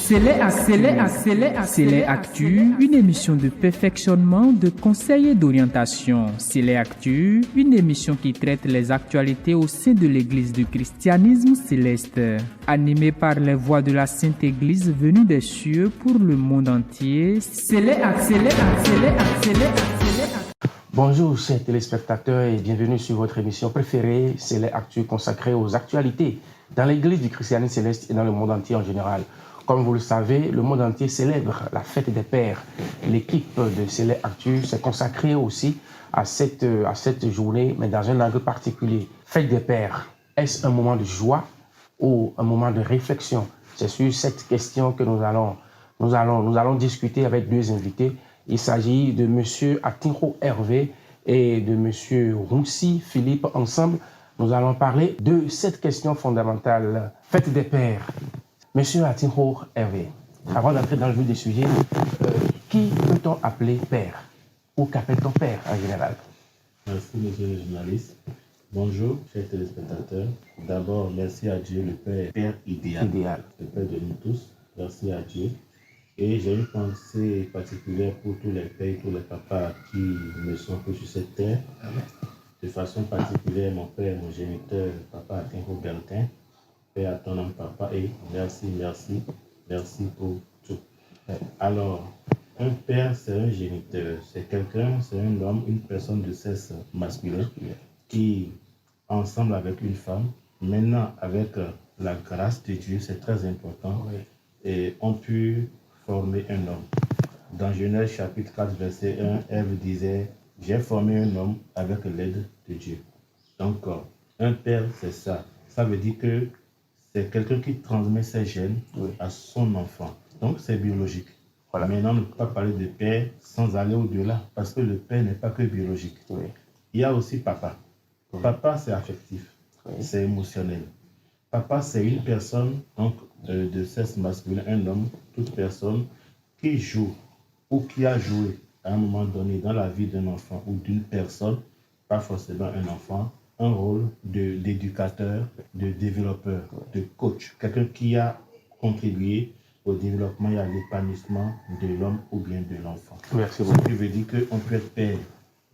C'est Actu, une émission de perfectionnement, de conseils et d'orientation. C'est Actu, une émission qui traite les actualités au sein de l'Église du christianisme céleste. Animée par les voix de la Sainte Église venue des cieux pour le monde entier. Bonjour chers téléspectateurs et bienvenue sur votre émission préférée, c'est l'Actu consacrée aux actualités dans l'Église du christianisme céleste et dans le monde entier en général. Comme vous le savez, le monde entier célèbre la fête des pères. L'équipe de Célé Actu s'est consacrée aussi à cette journée, mais dans un angle particulier. Fête des pères, est-ce un moment de joie ou un moment de réflexion? C'est sur cette question que nous allons discuter avec deux invités. Il s'agit de M. Atinho Hervé et de M. Roussi Philippe. Ensemble, nous allons parler de cette question fondamentale, fête des pères. Monsieur Atinho Hervé, avant d'entrer dans le vif du sujet, qui peut-on appeler père? Ou qu'appelle-t-on père en général? Merci, monsieur le journaliste. Bonjour, chers téléspectateurs. D'abord, merci à Dieu, le Père idéal, le Père de nous tous. Merci à Dieu. Et j'ai une pensée particulière pour tous les pères, tous les papas qui me sont pris sur cette terre. De façon particulière, mon père, mon géniteur, papa Atinho Bertin. Paix à ton âme, papa, et merci pour tout. Alors, un père, c'est un géniteur, c'est quelqu'un, c'est un homme, une personne de sexe masculin qui, ensemble avec une femme, maintenant avec la grâce de Dieu, c'est très important, et ont pu former un homme. Dans Genèse chapitre 4, verset 1, Ève disait, j'ai formé un homme avec l'aide de Dieu. Donc, un père, c'est ça. Ça veut dire que c'est quelqu'un qui transmet ses gènes à son enfant. Donc, c'est biologique. Voilà. Maintenant, on ne peut pas parler de père sans aller au-delà, parce que le père n'est pas que biologique. Il y a aussi papa. Papa, c'est affectif, c'est émotionnel. Papa, c'est une personne donc, de sexe masculin, un homme, toute personne qui joue ou qui a joué à un moment donné dans la vie d'un enfant ou d'une personne, pas forcément un enfant, un rôle d'éducateur, de développeur, de coach, quelqu'un qui a contribué au développement et à l'épanouissement de l'homme ou bien de l'enfant. Merci beaucoup. Ce qui veut dire qu'on peut être père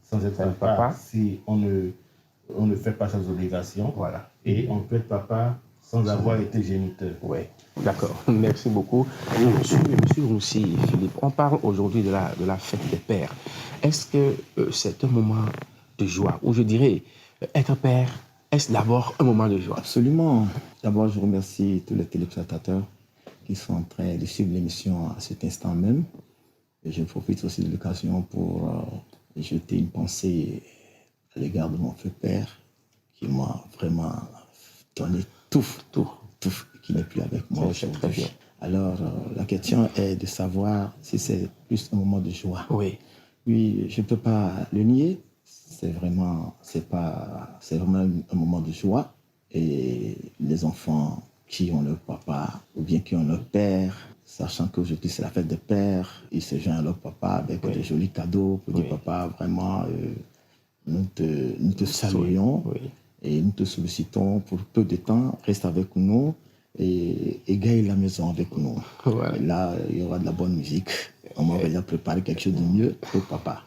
sans être papa si on ne fait pas ses obligations. Voilà. Et on peut être papa sans avoir été géniteur. Oui, d'accord. Merci beaucoup. Monsieur Roussi Philippe, on parle aujourd'hui de la fête des pères. Est-ce que c'est un moment de joie, ou je dirais, être père, est-ce d'abord un moment de joie? Absolument. D'abord, je remercie tous les téléspectateurs qui sont en train de suivre l'émission à cet instant même. Et je profite aussi de l'occasion pour jeter une pensée à l'égard de mon feu père qui m'a vraiment donné tout, qui n'est plus avec moi. Très bien. Alors, la question est de savoir si c'est plus un moment de joie. Oui, je ne peux pas le nier. C'est vraiment un moment de joie. Et les enfants qui ont leur papa ou bien qui ont leur père, sachant qu'aujourd'hui c'est la fête des pères, ils se joignent à leur papa avec des jolis cadeaux pour dire papa, vraiment, nous te saluons et nous te sollicitons pour peu de temps, reste avec nous et gagne la maison avec nous. Voilà. Et là, il y aura de la bonne musique. On m'a déjà préparé quelque chose de mieux pour papa.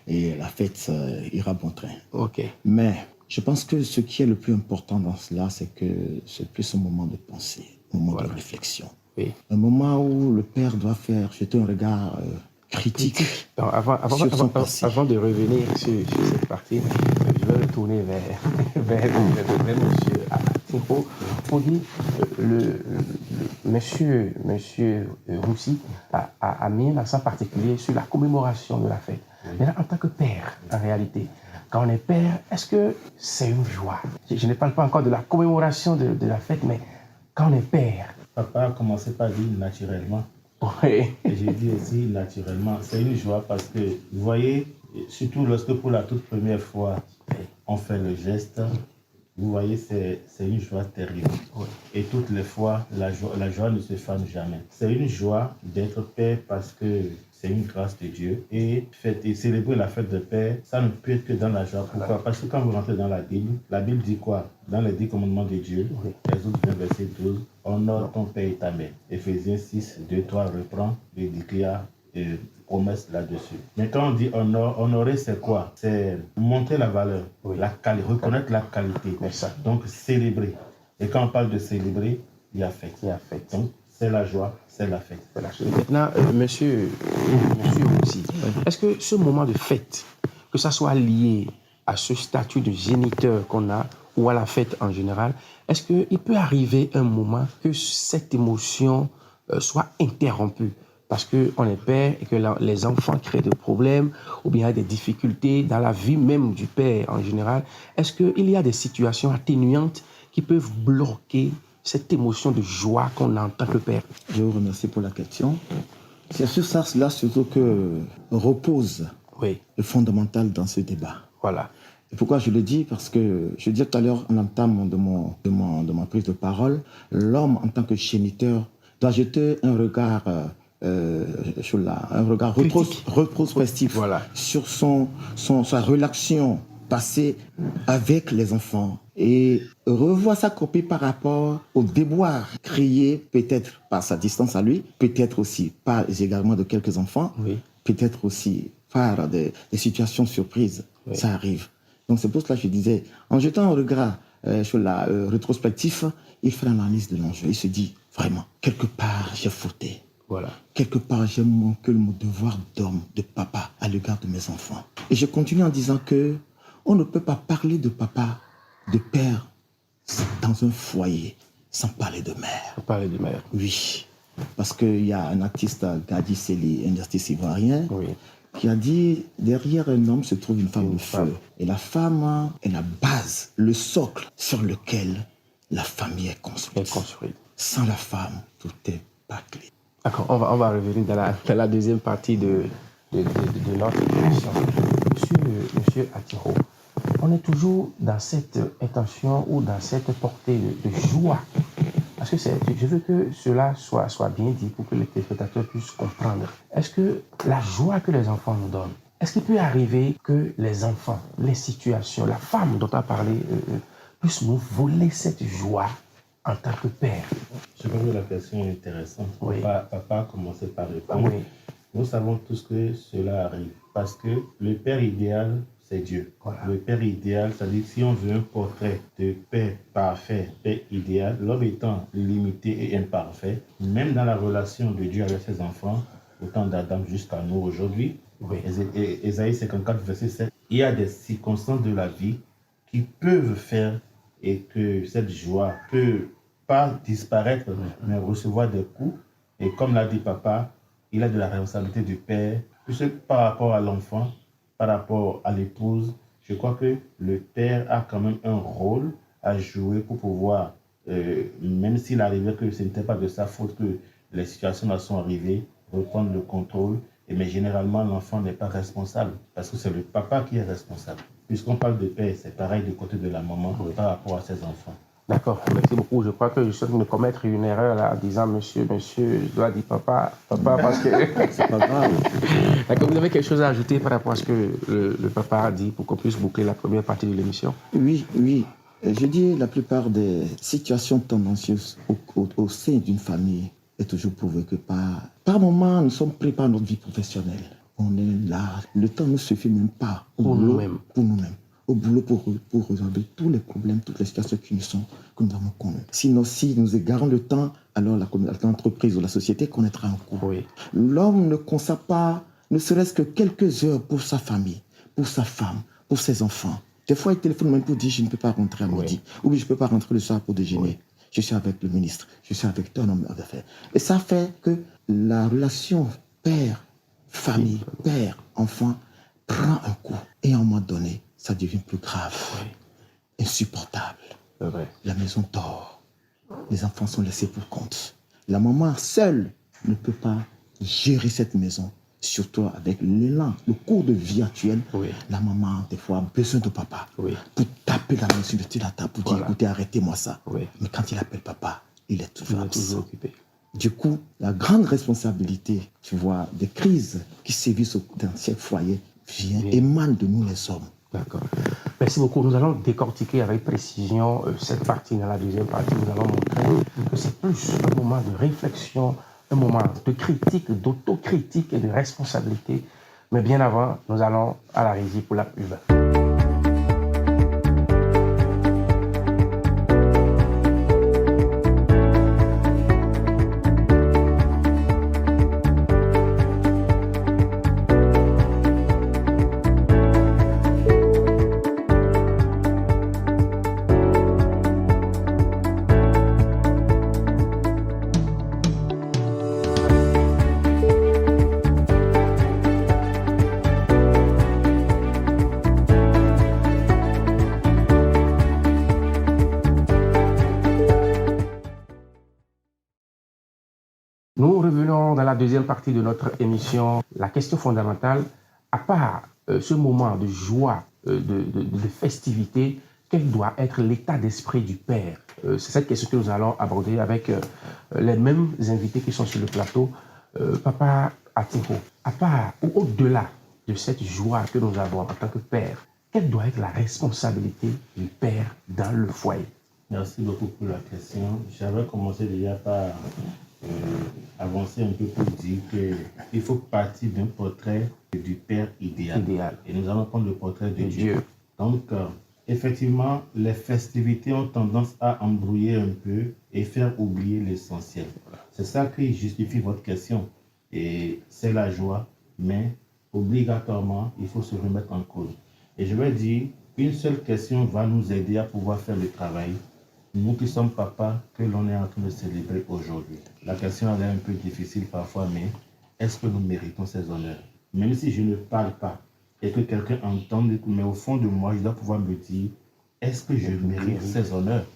Et la fête ira bon train. Ok. Mais je pense que ce qui est le plus important dans cela, c'est que c'est plus un moment de pensée, un moment de réflexion. Oui. Un moment où le père doit jeter un regard critique. Alors, avant de revenir sur cette partie, je vais retourner vers M. Atinho pour dire monsieur Roussi a mis un accent particulier sur la commémoration de la fête. Mais là, en tant que père, en réalité, quand on est père, est-ce que c'est une joie? Je ne parle pas encore de la commémoration de la fête, mais quand on est père. Papa a commencé par dire naturellement. Oui. Et j'ai dit aussi naturellement. C'est une joie parce que, vous voyez, surtout lorsque pour la toute première fois, on fait le geste vous voyez, c'est une joie terrible. Oui. Et toutes les fois, la joie ne se fane jamais. C'est une joie d'être père parce que c'est une grâce de Dieu. Et célébrer la fête de Père, ça ne peut être que dans la joie. Pourquoi? Parce que quand vous rentrez dans la Bible dit quoi? Dans les 10 commandements de Dieu, Exode 20, verset 12, honore ton père et ta mère. Éphésiens 6, 2, 3 reprend et déclare promesse là-dessus. Mais quand on dit honorer, c'est quoi? C'est montrer la valeur, reconnaître la qualité. Donc célébrer. Et quand on parle de célébrer, il y a fête. Donc c'est la joie, c'est la fête. Maintenant, monsieur aussi, est-ce que ce moment de fête, que ça soit lié à ce statut de géniteur qu'on a ou à la fête en général, est-ce qu'il peut arriver un moment que cette émotion soit interrompue parce qu'on est père et que les enfants créent des problèmes ou bien des difficultés dans la vie même du père en général? Est-ce qu'il y a des situations atténuantes qui peuvent bloquer cette émotion de joie qu'on a en tant que père? Je vous remercie pour la question. C'est sur ça, là, surtout que repose le fondamental dans ce débat. Voilà. Et pourquoi je le dis? Parce que je disais tout à l'heure, en entame de ma prise de parole, l'homme en tant que géniteur doit jeter un regard, rétrospectif sur sa relation passée avec les enfants et revoir sa copie par rapport aux déboires créés peut-être par sa distance à lui, peut-être aussi par les égarements de quelques enfants, peut-être aussi par des situations surprises. Ça arrive. Donc c'est pour cela que je disais, en jetant un regard sur la rétrospectif, il fait l'analyse de l'enjeu. Il se dit, vraiment, quelque part j'ai fauté. Quelque part j'ai manqué mon devoir d'homme, de papa à l'égard de mes enfants. Et je continue en disant que on ne peut pas parler de papa, de père, dans un foyer, sans parler de mère. Oui, parce qu'il y a un artiste, Gadi Seli, un artiste ivoirien, qui a dit, derrière un homme se trouve une femme de feu. Et la femme est la base, le socle sur lequel la famille est construite. Sans la femme, tout est bâclé. D'accord, on va revenir dans la deuxième partie de notre émission. Monsieur Atiro, on est toujours dans cette intention ou dans cette portée de joie. Parce que je veux que cela soit bien dit pour que les téléspectateurs puissent comprendre. Est-ce que la joie que les enfants nous donnent, est-ce qu'il peut arriver que les enfants, les situations, la femme dont on a parlé, puissent nous voler cette joie en tant que père? Je crois que la question est intéressante. Papa a commencé par répondre. Nous savons tous que cela arrive parce que le père idéal, c'est Dieu. Le père idéal, c'est-à-dire si on veut un portrait de père parfait, père idéal, l'homme étant limité et imparfait, même dans la relation de Dieu avec ses enfants, au temps d'Adam jusqu'à nous aujourd'hui, Ésaïe 54, verset 7, il y a des circonstances de la vie qui peuvent faire et que cette joie peut pas disparaître, mais recevoir des coups. Et comme l'a dit papa, il a de la responsabilité du père, puisque par rapport à l'enfant, par rapport à l'épouse, je crois que le père a quand même un rôle à jouer pour pouvoir, même s'il arrivait que ce n'était pas de sa faute que les situations là sont arrivées, reprendre le contrôle. Mais généralement, l'enfant n'est pas responsable, parce que c'est le papa qui est responsable. Puisqu'on parle de père, c'est pareil du côté de la maman par rapport à ses enfants. D'accord, merci beaucoup. Je crois que je suis en train de commettre une erreur là, en disant monsieur, je dois dire papa, parce que c'est pas grave. D'accord, vous avez quelque chose à ajouter par rapport à ce que le papa a dit pour qu'on puisse boucler la première partie de l'émission? Oui. Je dis la plupart des situations tendancieuses au sein d'une famille est toujours prouvé que par moment, nous sommes pris par notre vie professionnelle. On est là, le temps ne suffit même pas pour nous-mêmes. Au boulot pour résoudre tous les problèmes, toutes les situations que nous avons connues. Sinon, si nous égarons le temps, alors l'entreprise ou la société connaîtra un coup. L'homme ne consacre pas, ne serait-ce que quelques heures pour sa famille, pour sa femme, pour ses enfants. Des fois, il téléphone même pour dire je ne peux pas rentrer à midi, ou je ne peux pas rentrer le soir pour déjeuner. Je suis avec le ministre, je suis avec ton homme d'affaires. Et ça fait que la relation père-famille, père-enfant prend un coup. Et à un moment donné, ça devient plus grave, insupportable. La maison dort, les enfants sont laissés pour compte. La maman seule ne peut pas gérer cette maison surtout avec l'élan, le cours de vie actuel, la maman, des fois, a besoin de papa pour taper la main sur le dessus de la table, pour dire, écoutez, arrêtez-moi ça. Mais quand il appelle papa, il est toujours absent. Du coup, la grande responsabilité, tu vois, des crises qui sévissent dans ces foyers émane de nous les hommes. D'accord. Merci beaucoup. Nous allons décortiquer avec précision cette partie. Dans la deuxième partie, nous allons montrer que c'est plus un moment de réflexion, un moment de critique, d'autocritique et de responsabilité. Mais bien avant, nous allons à la régie pour la pub. Nous revenons dans la deuxième partie de notre émission. La question fondamentale, à part ce moment de joie, de festivité, quel doit être l'état d'esprit du père? C'est cette question que nous allons aborder avec les mêmes invités qui sont sur le plateau. Papa Atiko, à part ou au-delà de cette joie que nous avons en tant que père, quelle doit être la responsabilité du père dans le foyer? Merci beaucoup pour la question. J'avais commencé déjà par avancer un peu pour dire qu'il faut partir d'un portrait du père idéal. Et nous allons prendre le portrait de Dieu. Donc, effectivement, les festivités ont tendance à embrouiller un peu et faire oublier l'essentiel. C'est ça qui justifie votre question. Et c'est la joie, mais obligatoirement, il faut se remettre en cause. Et je vais dire, une seule question va nous aider à pouvoir faire le travail. Nous qui sommes papas, que l'on est en train de célébrer aujourd'hui. La question elle est un peu difficile parfois, mais est-ce que nous méritons ces honneurs? Même si je ne parle pas et que quelqu'un entende, mais au fond de moi, je dois pouvoir me dire, est-ce que je mérite ces honneurs?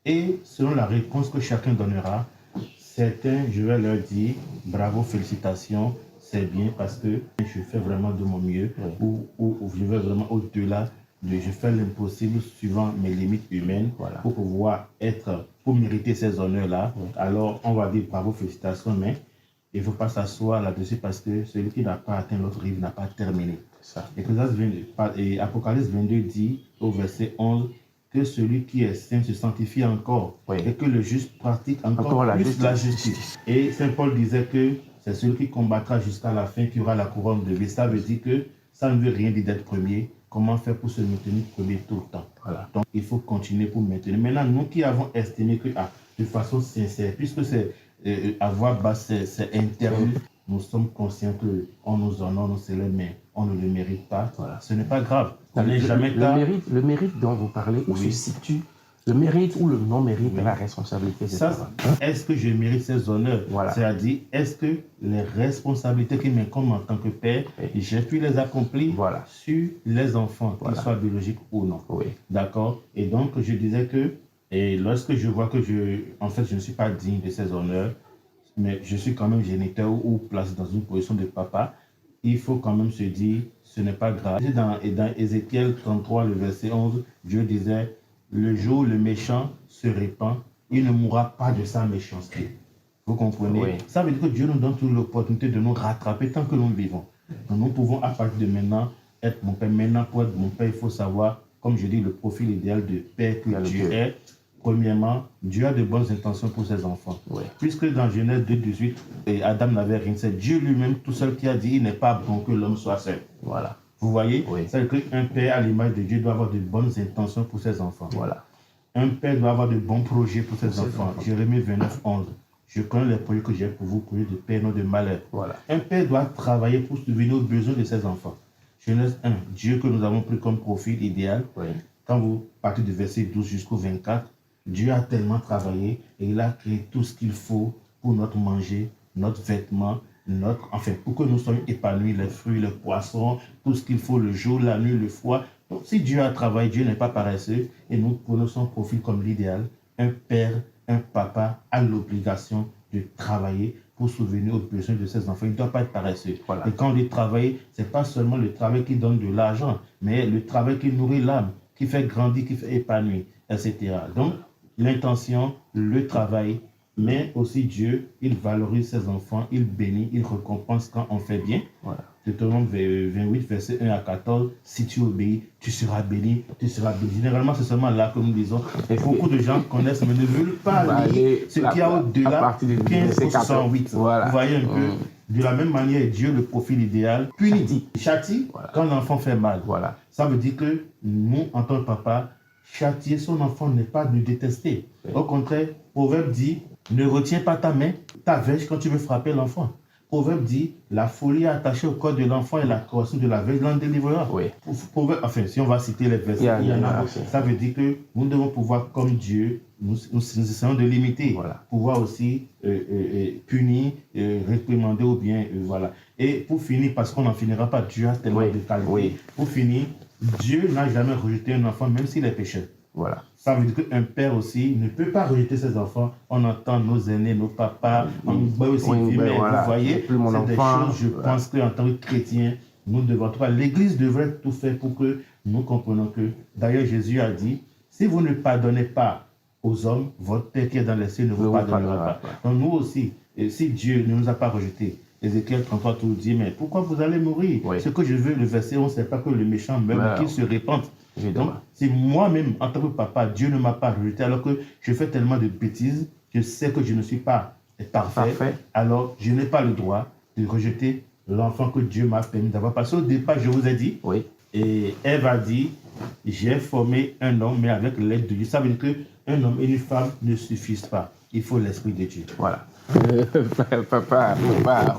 Et selon la réponse que chacun donnera, certains, je vais leur dire, bravo, félicitations, c'est bien parce que je fais vraiment de mon mieux, ou je vais vraiment au-delà. Je fais l'impossible suivant mes limites humaines pour pouvoir pour mériter ces honneurs-là. Alors, on va dire bravo, félicitations, mais il ne faut pas s'asseoir là-dessus parce que celui qui n'a pas atteint l'autre rive n'a pas terminé. Et Apocalypse 22 dit au verset 11 que celui qui est saint se sanctifie encore et que le juste pratique encore plus la justice. Et Saint Paul disait que c'est celui qui combattra jusqu'à la fin qui aura la couronne de vie. Ça veut dire que ça ne veut rien dire d'être premier. Comment faire pour se maintenir premier tout le temps? Donc, il faut continuer pour maintenir. Maintenant, nous qui avons estimé que, de façon sincère, puisque c'est avoir bas, c'est interne, nous sommes conscients qu'on nous honore, nous célèbre, mais on ne le mérite pas. Ce n'est pas grave. Le mérite dont vous parlez, où se situe le mérite ou le non-mérite de la responsabilité des parents? Est-ce que je mérite ces honneurs? C'est-à-dire, est-ce que les responsabilités qui m'incombent en tant que père, j'ai pu les accomplir sur les enfants, qu'ils soient biologiques ou non? D'accord? Et donc, je disais que, et lorsque je vois que je ne suis pas digne de ces honneurs, mais je suis quand même géniteur ou placé dans une position de papa, il faut quand même se dire, ce n'est pas grave. Dans Ézéchiel 33, le verset 11, Dieu disait, le jour où le méchant se répand, il ne mourra pas de sa méchanceté. Vous comprenez? Ça veut dire que Dieu nous donne toujours l'opportunité de nous rattraper tant que nous vivons. Donc nous pouvons à partir de maintenant être mon père. Maintenant, pour être mon père, il faut savoir, comme je dis, le profil idéal de père que Dieu est. Premièrement, Dieu a de bonnes intentions pour ses enfants. Puisque dans Genèse 2,18, Adam n'avait rien, c'est Dieu lui-même tout seul qui a dit, il n'est pas bon que l'homme soit seul. Vous voyez, c'est-à-dire qu'un père à l'image de Dieu doit avoir de bonnes intentions pour ses enfants. Un père doit avoir de bons projets pour ses enfants. Jérémie 29, 11. Je connais les projets que j'ai pour vous, projets de paix, non de malheur. Un père doit travailler pour subvenir aux besoins de ses enfants. Genèse 1, Dieu que nous avons pris comme profil idéal. Quand vous partez du verset 12 jusqu'au 24, Dieu a tellement travaillé et il a créé tout ce qu'il faut pour notre manger, notre vêtement, pour que nous soyons épanouis, les fruits, les poissons, tout ce qu'il faut le jour, la nuit, le froid. Donc, si Dieu a travaillé, Dieu n'est pas paresseux et nous prenons son profil comme l'idéal. Un père, un papa a l'obligation de travailler pour souvenir aux besoins de ses enfants. Il ne doit pas être paresseux. Voilà. Et quand on dit travailler, ce n'est pas seulement le travail qui donne de l'argent, mais le travail qui nourrit l'âme, qui fait grandir, qui fait épanouir, etc. Donc, l'intention, le travail, mais aussi Dieu, il valorise ses enfants, il bénit, il récompense quand on fait bien. Voilà. Deutéronome 28, verset 1 à 14, si tu obéis, tu seras béni, tu seras béni. Généralement, c'est seulement là que nous disons. Et beaucoup de gens connaissent, mais ne veulent pas lire ce qu'il y a au-delà, 15 ou 108. Voilà. Vous voyez un peu, de la même manière, Dieu, le profil idéal, punit, châtie voilà. Quand l'enfant fait mal. Voilà. Ça veut dire que nous, en tant que papa, châtier son enfant n'est pas de détester. Oui. Au contraire, Proverbe dit, ne retiens pas ta main, ta verge quand tu veux frapper l'enfant. Proverbe dit, la folie attachée au corps de l'enfant et la correction de la verge l'en délivrera. Oui. Proverbe, enfin, si on va citer les versets, il y en a. Ça veut dire que nous devons pouvoir, comme Dieu, nous essayons de limiter, voilà. Pouvoir aussi punir, réprimander ou bien, voilà. Et pour finir, parce qu'on n'en finira pas, Dieu a tellement de qualités. Oui. Pour finir, Dieu n'a jamais rejeté un enfant, même s'il est pécheur. Voilà. Ça veut dire qu'un père aussi ne peut pas rejeter ses enfants. On entend nos aînés, nos papas, on voit aussi mais voilà. Vous voyez, c'est des choses, je pense qu'en tant que chrétiens, nous devons, en tout cas, l'Église devrait tout faire pour que nous comprenions que, d'ailleurs, Jésus a dit, si vous ne pardonnez pas aux hommes, votre Père qui est dans les cieux ne vous pardonnera pas. Donc nous aussi, et si Dieu ne nous a pas rejetés, Ézéchiel 33 tout dit, mais pourquoi vous allez mourir? Oui. Ce que je veux, le verset, on ne sait pas que le méchant meurt, qu'il se répande. Donc, si moi-même, en tant que papa, Dieu ne m'a pas rejeté, alors que je fais tellement de bêtises, je sais que je ne suis pas parfait. Alors je n'ai pas le droit de rejeter l'enfant que Dieu m'a permis d'avoir. Parce qu'au départ, je vous ai dit, et Ève a dit, j'ai formé un homme, mais avec l'aide de Dieu. Ça veut dire qu'un homme et une femme ne suffisent pas. Il faut l'Esprit de Dieu. Voilà. Papa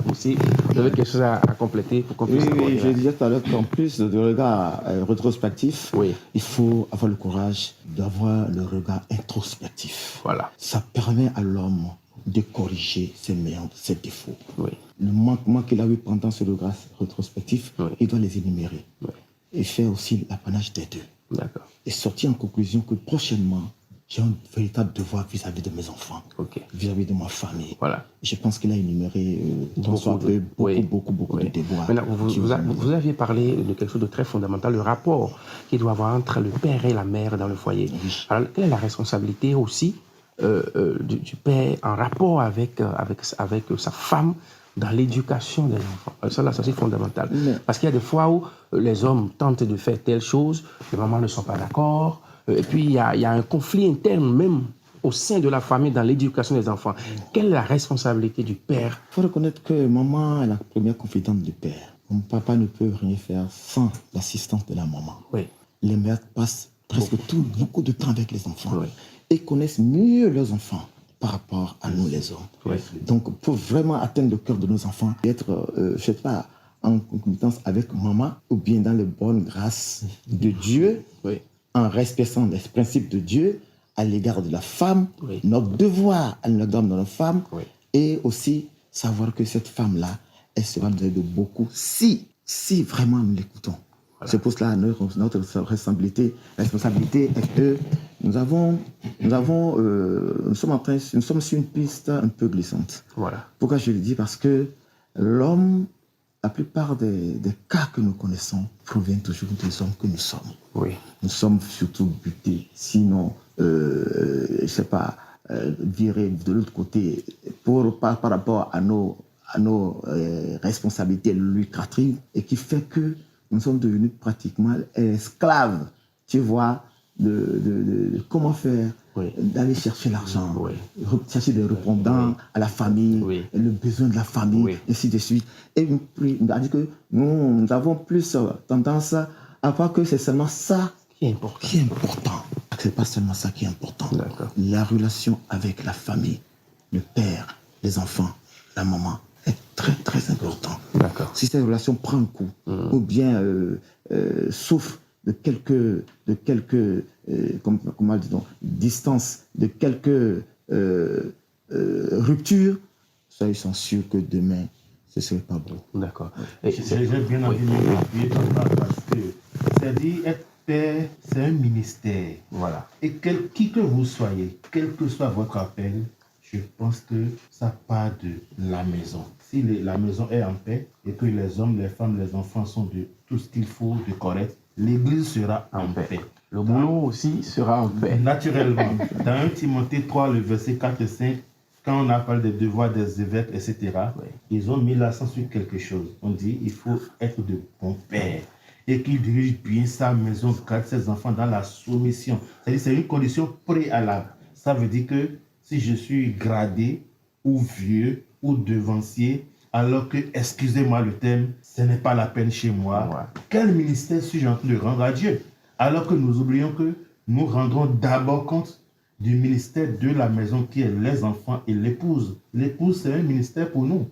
aussi, vous avez quelque chose à compléter pour qu'on puisse... Oui, je disais tout à l'heure qu'en plus de regard rétrospectif, il faut avoir le courage d'avoir le regard introspectif. Voilà. Ça permet à l'homme de corriger ses méandres, ses défauts. Oui. Le manquement qu'il a eu pendant ce regard rétrospectif, il doit les énumérer. Et faire aussi l'apanage des deux. D'accord. Et sortir en conclusion que prochainement, j'ai un véritable devoir vis-à-vis de mes enfants, vis-à-vis de ma famille. Voilà. Je pense qu'il a énuméré beaucoup de devoirs. Maintenant, vous aviez parlé de quelque chose de très fondamental, le rapport qu'il doit y avoir entre le père et la mère dans le foyer. Oui. Alors, quelle est la responsabilité aussi du père en rapport avec sa femme dans l'éducation des enfants? Ça, là, c'est fondamental. Parce qu'il y a des fois où les hommes tentent de faire telle chose, les mamans ne sont pas d'accord. Et puis, il y a un conflit interne même au sein de la famille dans l'éducation des enfants. Quelle est la responsabilité du père? Il faut reconnaître que maman est la première confidente du père. Mon papa ne peut rien faire sans l'assistance de la maman. Oui. Les mères passent presque beaucoup de temps avec les enfants et connaissent mieux leurs enfants par rapport à nous les hommes. Oui. Donc, pour vraiment atteindre le cœur de nos enfants, être, je ne sais pas, en concomitance avec maman ou bien dans les bonnes grâces de Dieu, en respectant les principes de Dieu à l'égard de la femme, notre devoir à l'égard de notre femme, et aussi savoir que cette femme-là, elle sera nous aider beaucoup si vraiment nous l'écoutons. Voilà. C'est pour cela notre responsabilité est que nous sommes sur une piste un peu glissante. Voilà. Pourquoi je le dis? Parce que l'homme, la plupart des cas que nous connaissons proviennent toujours des hommes que nous sommes. Oui. Nous sommes surtout butés, sinon, je ne sais pas, virés de l'autre côté par rapport à nos responsabilités lucratives et qui fait que nous sommes devenus pratiquement esclaves, tu vois, de comment faire, d'aller chercher l'argent, chercher des répondants à la famille, le besoin de la famille, ainsi de suite. Et puis, on a dit que nous avons plus tendance à voir que c'est seulement ça qui est important. C'est pas seulement ça qui est important. La relation avec la famille, le père, les enfants, la maman, est très très important. Si cette relation prend un coup, ou bien souffre de quelques comment dit-on, distance, de quelques ruptures, ça ils sont sûrs que demain ce serait pas beau. D'accord. J'ai bien envie de m'appuyer parce que c'est-à-dire être père, c'est un ministère. Voilà. Et qui que vous soyez, quel que soit votre appel, je pense que ça part de la maison. Si la maison est en paix et que les hommes, les femmes, les enfants sont de tout ce qu'il faut de correct, l'Église sera en paix. Le boulot aussi sera en paix. Naturellement. Dans 1 Timothée 3, le verset 4 et 5, quand on a parlé des devoirs des évêques, etc., ils ont mis l'accent sur quelque chose. On dit il faut être de bons pères et qu'il dirige bien sa maison, garde ses enfants dans la soumission. C'est-à-dire c'est une condition préalable. Ça veut dire que si je suis gradé ou vieux ou devancier, alors que, excusez-moi le terme, ce n'est pas la peine chez moi, quel ministère suis-je en train de rendre à Dieu? Alors que nous oublions que nous rendrons d'abord compte du ministère de la maison qui est les enfants et l'épouse. L'épouse, c'est un ministère pour nous.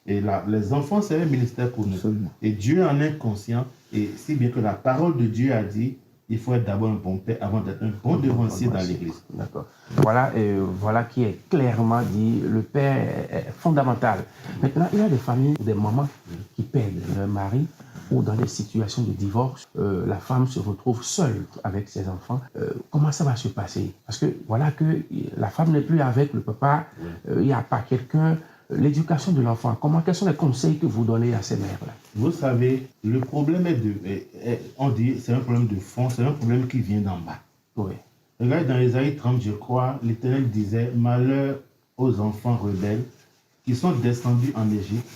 Et les enfants, c'est un ministère pour nous. Absolument. Et Dieu en est conscient. Et si bien que la parole de Dieu a dit, il faut être d'abord un bon père avant d'être un bon devancier dans l'église. D'accord. Voilà qui est clairement dit. Le père est fondamental. Maintenant, il y a des familles, des mamans qui perdent leur mari ou dans des situations de divorce, la femme se retrouve seule avec ses enfants. Comment ça va se passer? Parce que voilà que la femme n'est plus avec le papa, il n'y a pas quelqu'un. L'éducation de l'enfant, quels sont les conseils que vous donnez à ces mères-là? Vous savez, le problème on dit, c'est un problème de fond, c'est un problème qui vient d'en bas. Oui. Regardez dans Ésaïe 30, je crois, l'Éternel disait, malheur aux enfants rebelles qui sont descendus en Égypte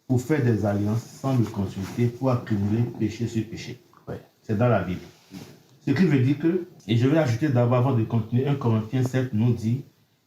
pour faire des alliances sans le consulter, pour accumuler péché sur péché. C'est dans la Bible. Ce qui veut dire que, et je vais ajouter d'abord avant de continuer, 1 Corinthiens 7 nous dit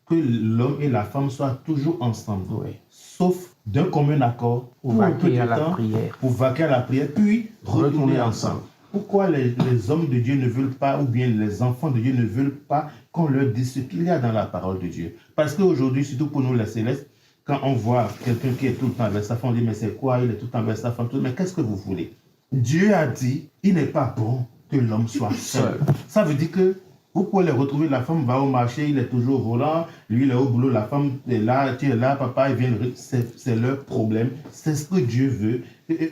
que l'homme et la femme soient toujours ensemble, sauf d'un commun accord pour vaquer à la prière, puis retourner ensemble. Pourquoi les hommes de Dieu ne veulent pas, ou bien les enfants de Dieu ne veulent pas qu'on leur dise ce qu'il y a dans la parole de Dieu? Parce qu'aujourd'hui, surtout pour nous les célestes, quand on voit quelqu'un qui est tout le temps avec sa femme, on dit mais c'est quoi? Il est tout le temps avec sa femme, mais qu'est-ce que vous voulez? Dieu a dit, il n'est pas bon que l'homme soit seul. Ça veut dire que vous pouvez les retrouver, la femme va au marché, il est toujours au volant, lui il est au boulot, la femme est là, tu es là, papa, il vient, c'est leur problème. C'est ce que Dieu veut.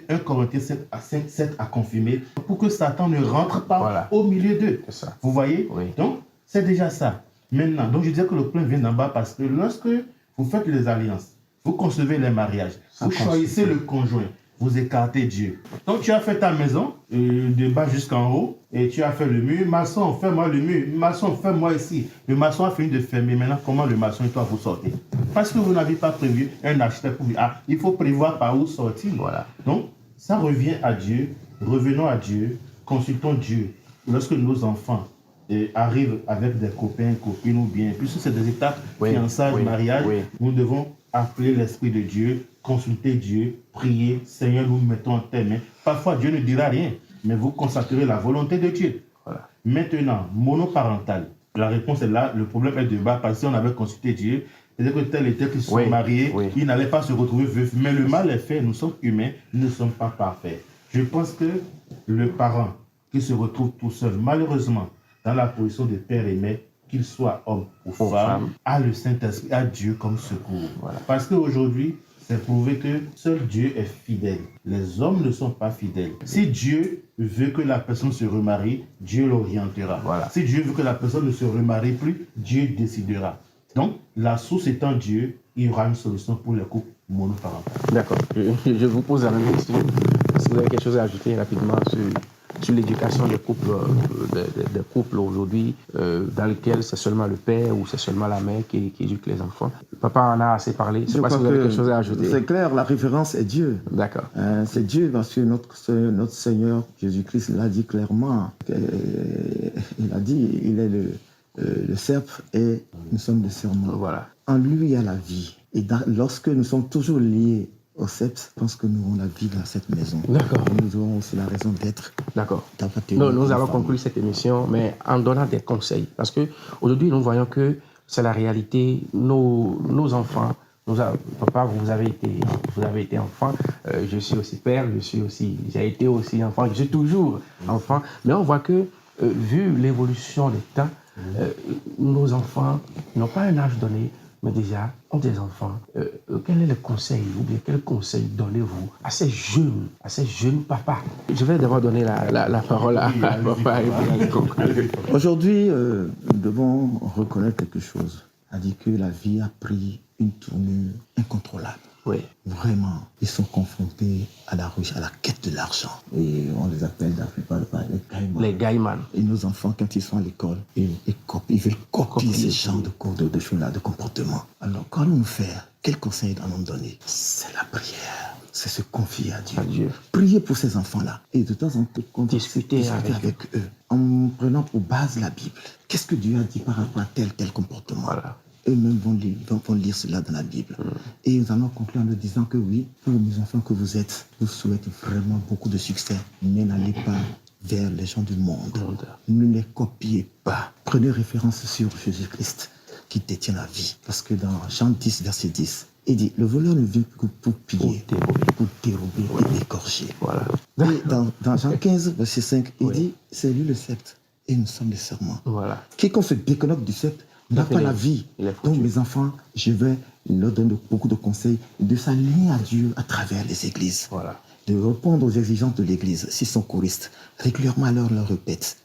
1 Corinthiens 7 a confirmé pour que Satan ne rentre pas au milieu d'eux. Vous voyez? Donc, c'est déjà ça. Maintenant, donc je disais que le plan vient d'en bas parce que lorsque vous faites les alliances, vous concevez les mariages, vous choisissez le conjoint, vous écartez Dieu. Donc tu as fait ta maison, de bas jusqu'en haut, et tu as fait le mur. Maçon, fais-moi le mur. Maçon, fais-moi ici. Le maçon a fini de fermer. Maintenant, comment le maçon et toi vous sortez? Parce que vous n'avez pas prévu un architecte pour dire, il faut prévoir par où sortir. Voilà. Donc, ça revient à Dieu. Revenons à Dieu. Consultons Dieu. Lorsque nos enfants arrivent avec des copains, copines ou bien, puisque c'est des étapes, fiançailles, mariage, nous devons appeler l'Esprit de Dieu, consulter Dieu, prier, Seigneur, nous mettons en tes mains. Parfois, Dieu ne dira rien, mais vous consacrez la volonté de Dieu. Maintenant, monoparental. La réponse est là, le problème est de bas, parce que si on avait consulté Dieu, c'est-à-dire que tel et tel qui sont mariés, ils n'allaient pas se retrouver veufs. Mais le mal est fait, nous sommes humains, nous ne sommes pas parfaits. Je pense que le parent qui se retrouve tout seul, malheureusement, dans la position de père et mère, qu'il soit homme ou femme, a le Saint-Esprit, a Dieu comme secours. Parce qu'aujourd'hui, c'est prouvé que seul Dieu est fidèle. Les hommes ne sont pas fidèles. Si Dieu veut que la personne se remarie, Dieu l'orientera. Si Dieu veut que la personne ne se remarie plus, Dieu décidera. Donc, la source étant Dieu, il y aura une solution pour les couples monoparentaux. D'accord. Je vous pose la même question. Est-ce que vous avez quelque chose à ajouter rapidement sur l'éducation des couples, des couples aujourd'hui, dans lesquels c'est seulement le père ou c'est seulement la mère qui éduque les enfants? Papa en a assez parlé. Je ne sais pas si vous avez quelque chose à ajouter. C'est clair, la référence est Dieu. D'accord. C'est Dieu parce que notre Seigneur Jésus-Christ l'a dit clairement. Il a dit, il est le cep et nous sommes le serment. Voilà. En lui, il y a la vie. Et lorsque nous sommes toujours liés au CEP, je pense que nous aurons la vie dans cette maison. D'accord. Nous aurons aussi la raison d'être. D'accord. Nous allons conclure cette émission, mais en donnant des conseils. Parce qu'aujourd'hui, nous voyons que c'est la réalité. Nos enfants, papa, vous avez été enfant. Je suis aussi père, j'ai été aussi enfant. Je suis toujours enfant. Mais on voit que, vu l'évolution des temps, nos enfants n'ont pas un âge donné, mais déjà ont des enfants. Quel est le conseil, ou bien quel conseil donnez-vous à ces jeunes papas? Je vais d'abord donner la parole à papa. Aujourd'hui, nous devons reconnaître quelque chose. a dit que la vie a pris une tournure incontrôlable. Oui. Vraiment, ils sont confrontés à la ruche, à la quête de l'argent. Et on les appelle dans la plupart du temps les gaïmans. Et nos enfants, quand ils sont à l'école, ils veulent copier ces genres de cours de choses-là, de comportement. Alors, qu'allons-nous faire? Quel conseil allons-nous donner? C'est la prière. C'est se confier à Dieu. Prier pour ces enfants-là. Et de temps en temps, discuter avec eux. En prenant pour base la Bible. Qu'est-ce que Dieu a dit par rapport à tel comportement? Voilà. Eux-mêmes vont lire cela dans la Bible. Et nous allons conclure en leur disant que oui, pour mes enfants que vous êtes, je vous souhaite vraiment beaucoup de succès. Mais n'allez pas vers les gens du monde. Ne les copiez pas. Prenez référence sur Jésus-Christ qui détient la vie. Parce que dans Jean 10, verset 10, il dit, le voleur ne vient que pour piller, pour dérober et égorger. Voilà. Et dans Jean 15, verset 5, il dit, c'est lui le sceptre et nous sommes les serments. Voilà. Quiconque se déconnecte du sceptre n'a pas la vie. Donc mes enfants, je vais leur donner beaucoup de conseils de s'aligner à Dieu à travers les églises. Voilà. De répondre aux exigences de l'église. S'ils sont choristes, régulièrement leur répète.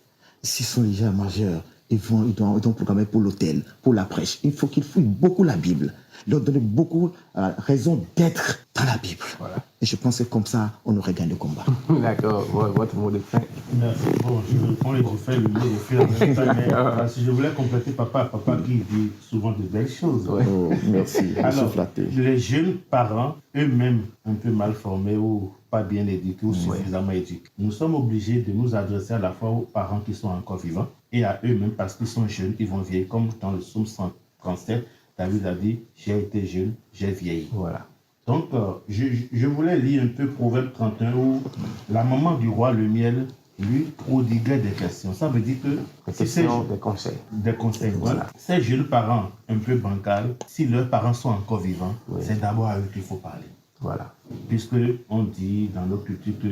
S'ils sont déjà majeurs, ils doivent programmer pour l'autel, pour la prêche. Il faut qu'ils fouillent beaucoup la Bible. Leur donner beaucoup raison d'être dans la Bible. Voilà. Et je pense que comme ça, on aurait gagné le combat. D'accord. Votre mot de fin. Merci. Bon, je réponds et je fais le mot de fin en même temps. Mais parce que je voulais compléter papa qui dit souvent de belles choses. Ouais. Oh, merci. Alors, les jeunes parents, eux-mêmes un peu mal formés ou pas bien éduqués ou suffisamment éduqués, nous sommes obligés de nous adresser à la fois aux parents qui sont encore vivants et à eux-mêmes parce qu'ils sont jeunes, ils vont vieillir. Comme dans le psaume 137, David a dit, j'ai été jeune, j'ai vieilli. Voilà. Donc, je voulais lire un peu Proverbe 31 où la maman du roi, le miel, lui prodiguait des questions. Ça veut dire que des conseils. Des conseils. Voilà. Ces jeunes parents un peu bancals, si leurs parents sont encore vivants, c'est d'abord à eux qu'il faut parler. Voilà. Puisque on dit dans nos cultures que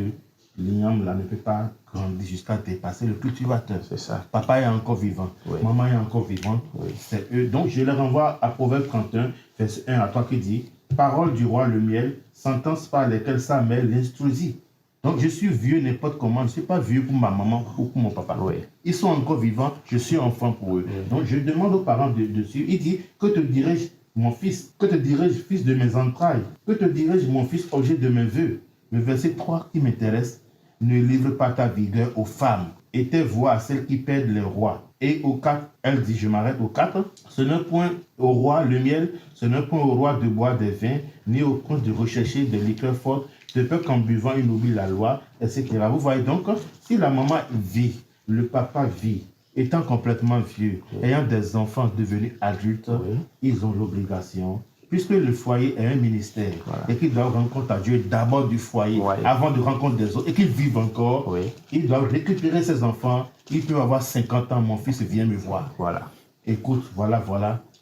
l'igname là ne peut pas grandir jusqu'à dépasser le cultivateur. C'est ça. Papa est encore vivant, maman est encore vivante, c'est eux. Donc je les renvoie à Proverbe 31, verset 1 à 3 qui dit, parole du roi le miel, sentence par lesquelles sa mère l'instruisit. Donc je suis vieux n'importe comment, je ne suis pas vieux pour ma maman ou pour mon papa. Ils sont encore vivants, je suis enfant pour eux. Donc je demande aux parents de suivre. Il dit, que te dirais-je mon fils, que te dirais-je fils de mes entrailles, que te dirais-je mon fils objet de mes vœux. Le verset 3 qui m'intéresse, ne livre pas ta vigueur aux femmes et tes voix à celles qui perdent les rois. Et au 4, elle dit, je m'arrête au 4, ce n'est point au roi le miel, ce n'est point au roi de boire des vins, ni au prince de rechercher des liqueurs fortes, de peur qu'en buvant il oublie la loi, etc. Vous voyez donc, si la maman vit, le papa vit, étant complètement vieux, ayant des enfants devenus adultes, ils ont l'obligation, puisque le foyer est un ministère, et qu'ils doivent rendre compte à Dieu d'abord du foyer, avant de rendre compte des autres, et qu'ils vivent encore, ils doivent récupérer ses enfants. Il peut avoir 50 ans, mon fils vient me voir. Voilà. Écoute, voilà,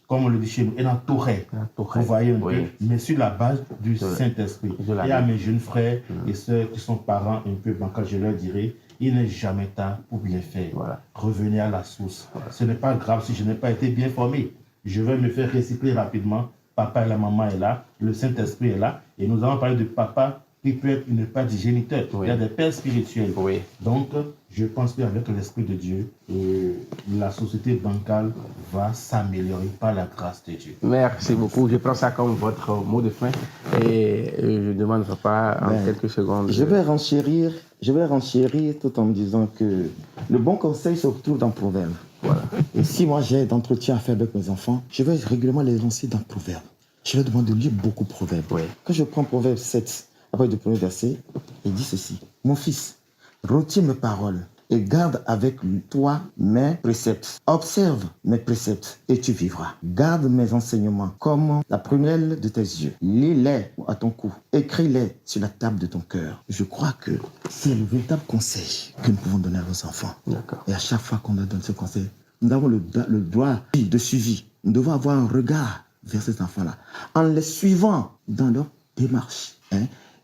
comme on le dit chez nous, et dans Toré, vous voyez un peu, mais sur la base du Saint-Esprit. Et à mes jeunes frères et sœurs qui sont parents un peu bancals, je leur dirai, il n'est jamais tard pour bien faire. Revenez à la source. Ce n'est pas grave si je n'ai pas été bien formé. Je vais me faire recycler rapidement. Papa et la maman est là, le Saint-Esprit est là, et nous allons parler de papa qui peut être une part du géniteur. Il y a des pères spirituels. Donc, je pense qu'avec l'Esprit de Dieu, la société bancale va s'améliorer par la grâce de Dieu. Merci beaucoup. Je prends ça comme votre mot de fin et je demande papa en quelques secondes. Je vais renchérir tout en me disant que le bon conseil se retrouve dans Proverbe. Voilà. Et si moi j'ai d'entretien à faire avec mes enfants, je vais régulièrement les lancer dans Proverbe. Je leur demande de lire beaucoup Proverbe. Quand je prends Proverbe 7, après le premier verset, il dit ceci. Mon fils, retiens mes paroles et garde avec toi mes préceptes. Observe mes préceptes et tu vivras. Garde mes enseignements comme la prunelle de tes yeux. Lis-les à ton cou. Écris-les sur la table de ton cœur. Je crois que c'est le véritable conseil que nous pouvons donner à nos enfants. Et à chaque fois qu'on leur donne ce conseil, nous avons le droit de suivi. Nous devons avoir un regard vers ces enfants-là en les suivant dans leur démarche.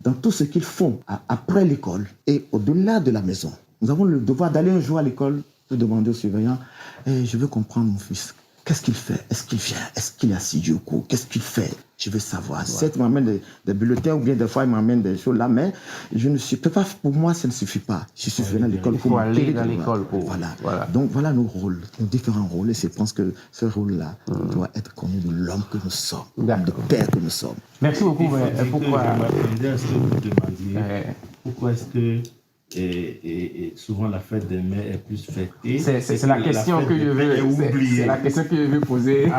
Dans tout ce qu'ils font après l'école et au-delà de la maison. Nous avons le devoir d'aller un jour à l'école pour demander au surveillant je veux comprendre mon fils. Qu'est-ce qu'il fait? Est-ce qu'il vient? Est-ce qu'il est assidu au cours? Qu'est-ce qu'il fait? Je veux savoir. Certes, il m'amène des bulletins ou bien des fois, il m'amène des choses là, mais je ne peux pas, pour moi, ça ne suffit pas. Je suis venu à l'école pour aller dans l'école. Voilà. Donc, voilà nos rôles, nos différents rôles. Et je pense que ce rôle-là doit être connu de l'homme que nous sommes, de père que nous sommes. Merci beaucoup. Pourquoi est-ce que vous demandiez pourquoi est-ce que et souvent la fête des mères est plus fêtée. C'est la question que je veux. C'est la question que je veux poser.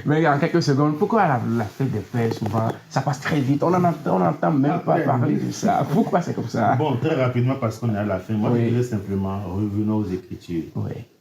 Mais en quelques secondes, pourquoi la fête des pères souvent ça passe très vite. On n'entend même pas parler de ça. Pourquoi c'est comme ça? Bon, très rapidement parce qu'on est à la fin. Moi, je voulais simplement revenir aux Écritures.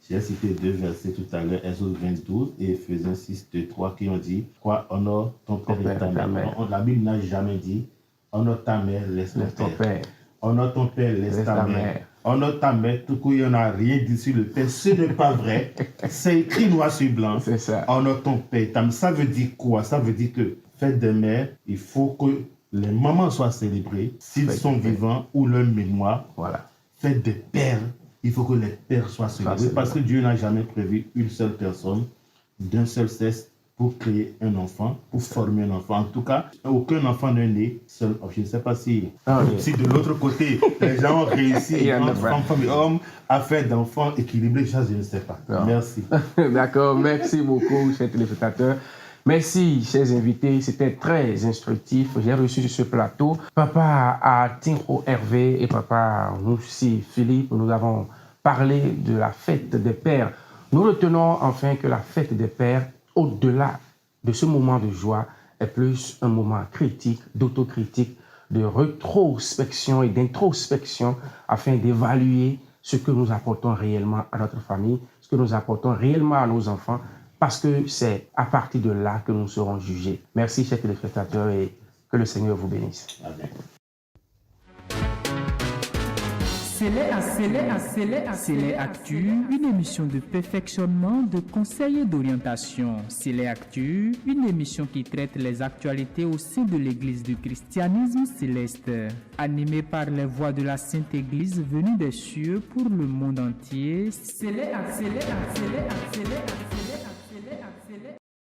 J'ai cité 2 versets tout à l'heure, Exode 22 et Ephésiens 6, 2, 3 qui ont dit quoi, honore ton père et ta mère. La Bible n'a jamais dit honore ta mère, laisse ton père. Honore ton père, laisse ta mère. Honore ta mère, tout coup, il n'y en a rien dit sur le père. Ce n'est pas vrai. C'est écrit noir sur blanc. C'est ça. Honore ton père. Ça veut dire quoi? Ça veut dire que fête des mères, il faut que les mamans soient célébrées, s'ils sont vivants, ou leur mémoire. Voilà. Fête des pères, il faut que les pères soient célébrés. Parce que Dieu n'a jamais prévu une seule personne, d'un seul sexe, pour créer un enfant, pour former un enfant. En tout cas, aucun enfant n'est né seul. Je ne sais pas si de l'autre côté, les gens ont réussi, entre femmes et hommes, à faire d'enfants équilibrés. Ça, je ne sais pas. Non. Merci. D'accord. Merci beaucoup, chers téléspectateurs. Merci, chers invités. C'était très instructif. J'ai reçu sur ce plateau Papa Atinho Hervé et Papa Moussi Philippe. Nous avons parlé de la fête des pères. Nous retenons enfin que la fête des pères, au-delà de ce moment de joie, est plus un moment critique, d'autocritique, de rétrospection et d'introspection afin d'évaluer ce que nous apportons réellement à notre famille, ce que nous apportons réellement à nos enfants, parce que c'est à partir de là que nous serons jugés. Merci, chers téléspectateurs, et que le Seigneur vous bénisse. Amen. C'est Actu, une émission de perfectionnement, de conseils et d'orientation. C'est Actu, une émission qui traite les actualités au sein de l'Église du christianisme céleste. Animée par les voix de la Sainte Église venue des cieux pour le monde entier. C'est Actu.